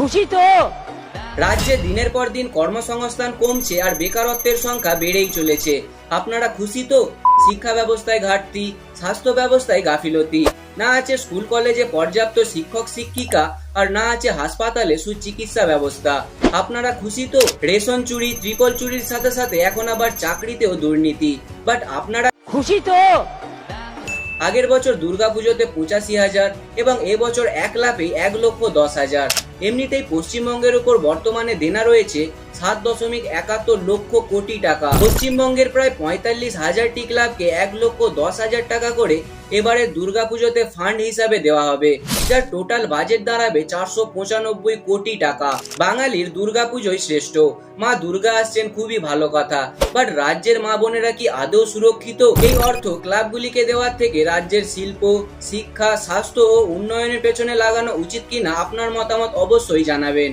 খুশি তো? রাজ্যে দিনের পর দিন কর্মসংস্থান কমছে আর বেকারত্বের সংখ্যা বেড়েই চলেছে। আপনারা খুশি তো? শিক্ষা ব্যবস্থায় ঘাটতি, স্বাস্থ্য ব্যবস্থায় গাফিলতি, না আছে স্কুল কলেজে পর্যাপ্ত শিক্ষক শিক্ষিকা, আর না আছে হাসপাতালে সুচিকিৎসা ব্যবস্থা। আপনারা খুশি তো? রেশন চুরি, ট্রিপল চুরির সাথে সাথে এখন আবার চাকরিতেও দুর্নীতি। বাট আপনারা খুশি তো? আগের বছর দুর্গাপুজোতে 85,000 এবং এবছর এক লাফে 1,10,000। এমনিতেই পশ্চিমবঙ্গের উপর বর্তমানে দেনা রয়েছে 7.71 লক্ষ কোটি টাকা। পশ্চিমবঙ্গের প্রায় 45,000টি ক্লাবকে 1,10,000 টাকা করে এবারে দুর্গাপুজোতে ফান্ড হিসাবে দেওয়া হবে, যার টোটাল বাজেট দাঁড়াবে 495 কোটি টাকা। বাঙালির দুর্গাপুজোই শ্রেষ্ঠ। মা দুর্গা আসছেন খুবই ভালো কথা, বাট রাজ্যের মা বোনেরা কি আদৌ সুরক্ষিত? এই অর্থ ক্লাবগুলিকে দেওয়ার থেকে রাজ্যের শিল্প, শিক্ষা, স্বাস্থ্য ও উন্নয়নের পেছনে লাগানো উচিত কিনা আপনার মতামত অবশ্যই জানাবেন।